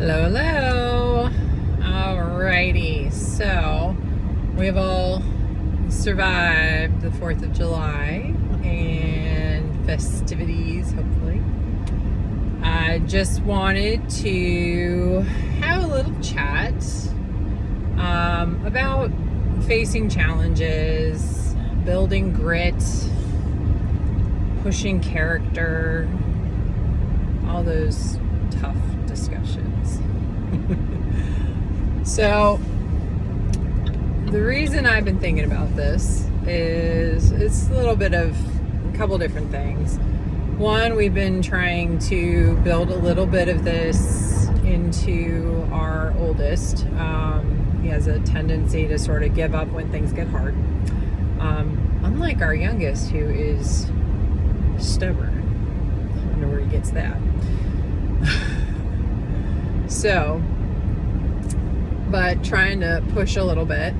Hello, hello. Alrighty, so we've all survived the 4th of July and festivities, hopefully. I just wanted to have a little chat about facing challenges, building grit, pushing character, all those tough discussions. So the reason I've been thinking about this is it's a little bit of a couple different things. One, we've been trying to build a little bit of this into our oldest. He has a tendency to sort of give up when things get hard. Unlike our youngest, who is stubborn. I wonder where he gets that. So, but trying to push a little bit.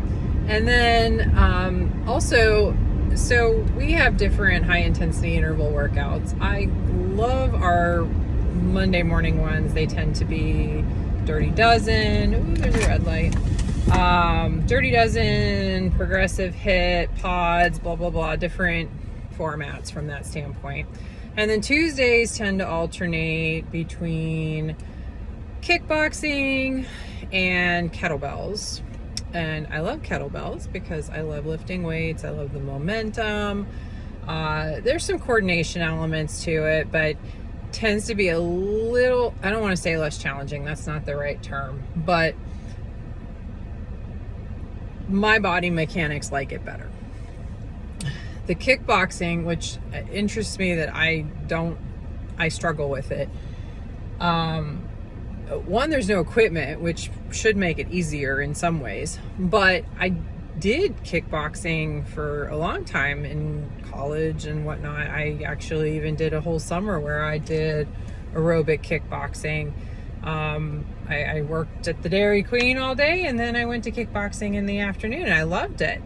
And then also, so we have different high intensity interval workouts. I love our Monday morning ones. They tend to be Dirty Dozen. Ooh, there's a red light. Dirty Dozen, progressive hit, pods, blah, blah, blah, different formats from that standpoint. And then Tuesdays tend to alternate between kickboxing and kettlebells. And I love kettlebells because I love lifting weights. I love the momentum. There's some coordination elements to it, but tends to be a little, I don't want to say less challenging. That's not the right term, but my body mechanics like it better. The kickboxing, which interests me that I struggle with it. One, there's no equipment, which should make it easier in some ways. But I did kickboxing for a long time in college and whatnot. I actually even did a whole summer where I did aerobic kickboxing. I worked at the Dairy Queen all day, and then I went to kickboxing in the afternoon, and I loved it.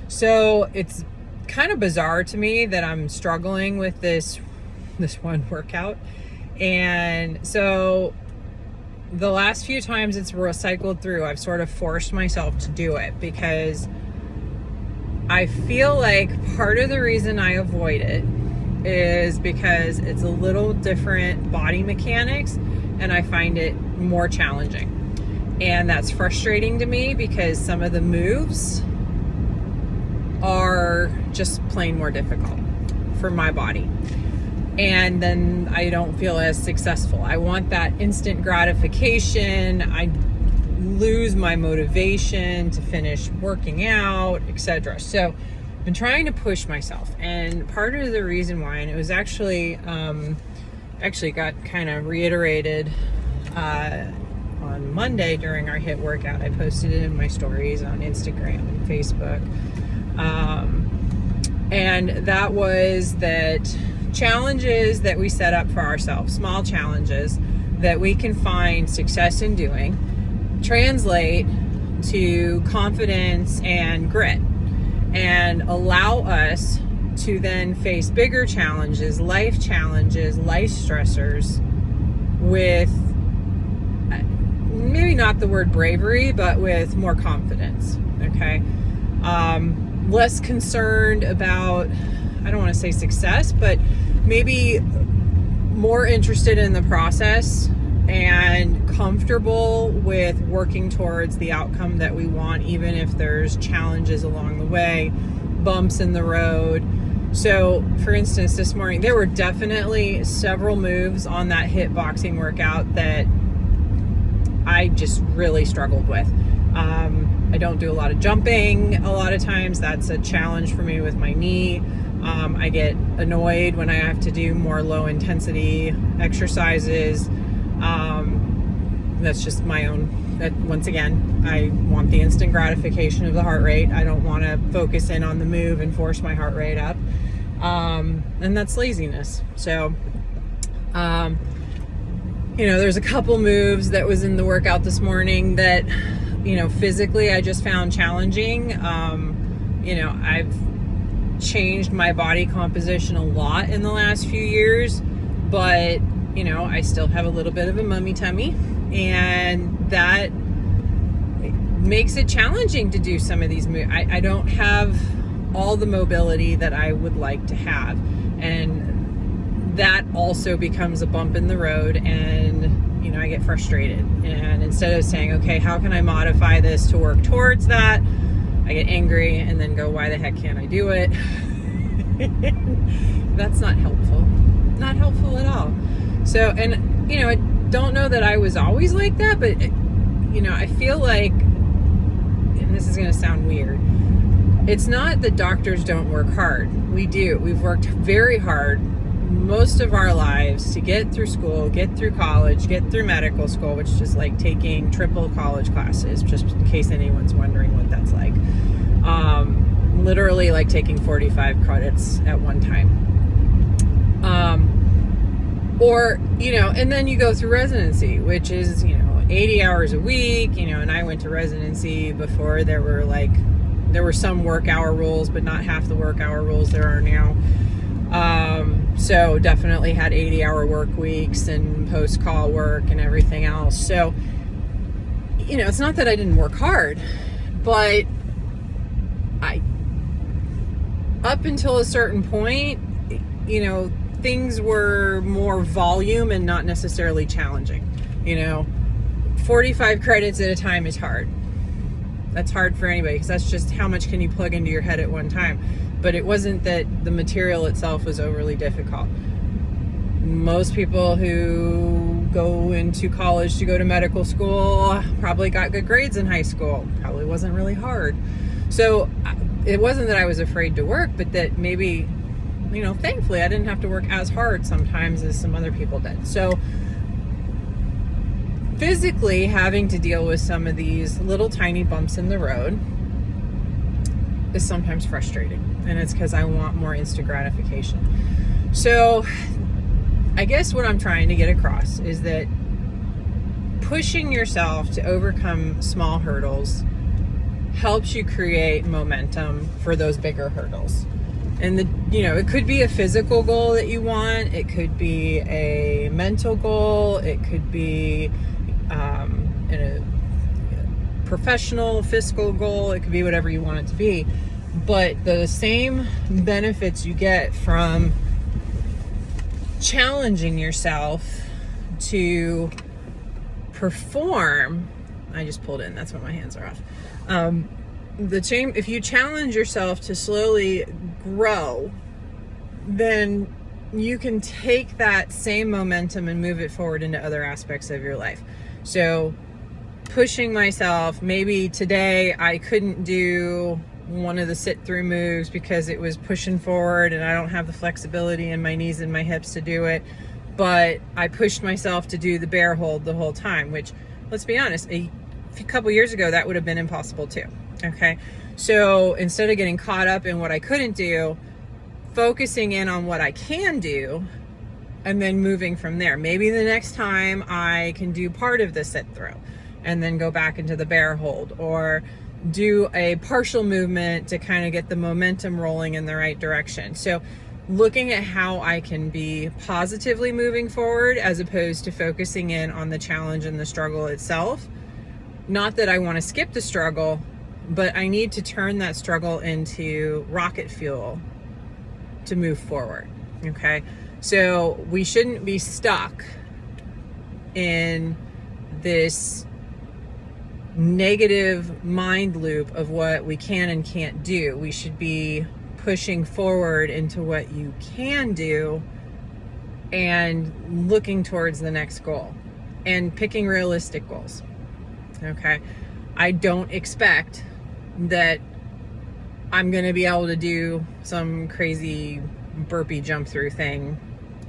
So it's kind of bizarre to me that I'm struggling with this one workout. And so the last few times it's cycled through, I've sort of forced myself to do it because I feel like part of the reason I avoid it is because it's a little different body mechanics and I find it more challenging. And that's frustrating to me because some of the moves are just plain more difficult for my body. And then I don't feel as successful. I want that instant gratification. I lose my motivation to finish working out, etc. So I've been trying to push myself. And part of the reason why, and it was actually got kind of reiterated on Monday during our HIIT workout. I posted it in my stories on Instagram and Facebook. And that was that challenges that we set up for ourselves, small challenges that we can find success in doing, translate to confidence and grit, and allow us to then face bigger challenges, life stressors with maybe not the word bravery, but with more confidence, okay? Less concerned about, I don't want to say success, but maybe more interested in the process and comfortable with working towards the outcome that we want, even if there's challenges along the way, bumps in the road. So, for instance, this morning, there were definitely several moves on that HIIT boxing workout that I just really struggled with. I don't do a lot of jumping a lot of times. That's a challenge for me with my knee. I get annoyed when I have to do more low intensity exercises. That's just my own, that once again, I want the instant gratification of the heart rate. I don't want to focus in on the move and force my heart rate up. And that's laziness. So, there's a couple moves that was in the workout this morning that, physically I just found challenging. I've changed my body composition a lot in the last few years, but I still have a little bit of a mummy tummy, and that makes it challenging to do some of these moves. I don't have all the mobility that I would like to have, and that also becomes a bump in the road, and I get frustrated. And instead of saying, okay, how can I modify this to work towards that, I get angry and then go, why the heck can't I do it? That's not helpful. Not helpful at all. So, and I don't know that I was always like that, but I feel like, and this is going to sound weird, it's not that doctors don't work hard. We do. We've worked very hard most of our lives to get through school, get through college, get through medical school, which is like taking triple college classes, just in case anyone's wondering what that's like. Literally like taking 45 credits at one time. And then you go through residency, which is, 80 hours a week, and I went to residency before there were some work hour rules, but not half the work hour rules there are now. So definitely had 80-hour work weeks and post-call work and everything else. So, it's not that I didn't work hard, but up until a certain point, things were more volume and not necessarily challenging. 45 credits at a time is hard. That's hard for anybody, because that's just how much can you plug into your head at one time. But it wasn't that the material itself was overly difficult. Most people who go into college to go to medical school probably got good grades in high school. Probably wasn't really hard. So it wasn't that I was afraid to work, but that maybe, thankfully I didn't have to work as hard sometimes as some other people did. So physically having to deal with some of these little tiny bumps in the road is sometimes frustrating, and it's because I want more instant gratification. So I guess what I'm trying to get across is that pushing yourself to overcome small hurdles helps you create momentum for those bigger hurdles. And it could be a physical goal that you want, it could be a mental goal, it could be a professional fiscal goal, it could be whatever you want it to be. But the same benefits you get from challenging yourself to perform, I just pulled in, that's why my hands are off. If you challenge yourself to slowly grow, then you can take that same momentum and move it forward into other aspects of your life. So pushing myself, maybe today I couldn't do one of the sit-through moves because it was pushing forward and I don't have the flexibility in my knees and my hips to do it, but I pushed myself to do the bear hold the whole time, which, let's be honest, a couple years ago that would have been impossible too. Okay, so instead of getting caught up in what I couldn't do, focusing in on what I can do and then moving from there. Maybe the next time I can do part of the sit through and then go back into the bear hold, or do a partial movement to kind of get the momentum rolling in the right direction. So looking at how I can be positively moving forward as opposed to focusing in on the challenge and the struggle itself. Not that I want to skip the struggle, but I need to turn that struggle into rocket fuel to move forward. Okay, so we shouldn't be stuck in this negative mind loop of what we can and can't do. We should be pushing forward into what you can do and looking towards the next goal and picking realistic goals. Okay, I don't expect that I'm going to be able to do some crazy burpee jump through thing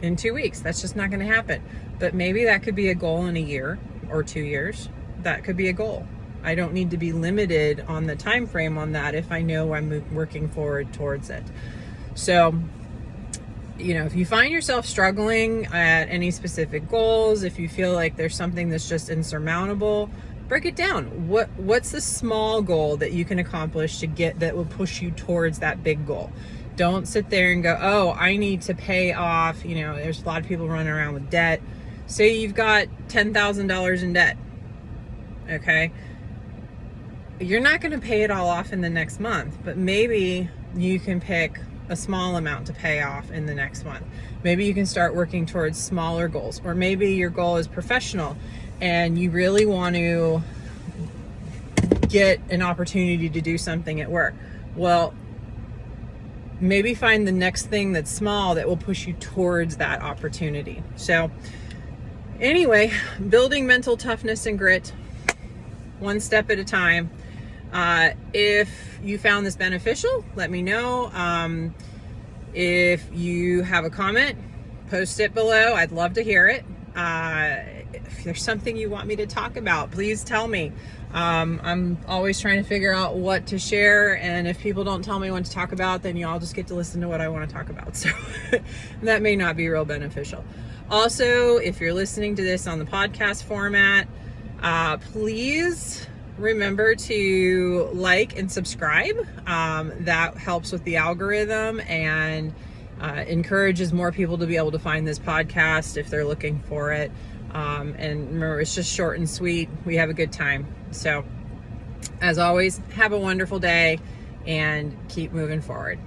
in 2 weeks. That's just not going to happen. But maybe that could be a goal in a year or 2 years. That could be a goal. I don't need to be limited on the time frame on that if I know I'm working forward towards it. So, if you find yourself struggling at any specific goals, if you feel like there's something that's just insurmountable, break it down. What's the small goal that you can accomplish that will push you towards that big goal? Don't sit there and go, oh, I need to pay off. There's a lot of people running around with debt. Say you've got $10,000 in debt. Okay. You're not going to pay it all off in the next month, but maybe you can pick a small amount to pay off in the next month. Maybe you can start working towards smaller goals, or maybe your goal is professional and you really want to get an opportunity to do something at work. Well, maybe find the next thing that's small that will push you towards that opportunity. So anyway, building mental toughness and grit, one step at a time. If you found this beneficial, let me know. If you have a comment, post it below. I'd love to hear it. If there's something you want me to talk about, please tell me. I'm always trying to figure out what to share, and if people don't tell me what to talk about, then y'all just get to listen to what I want to talk about. So that may not be real beneficial. Also, if you're listening to this on the podcast format, please remember to like and subscribe. That helps with the algorithm and encourages more people to be able to find this podcast if they're looking for it. And remember, it's just short and sweet. We have a good time. So as always, have a wonderful day and keep moving forward.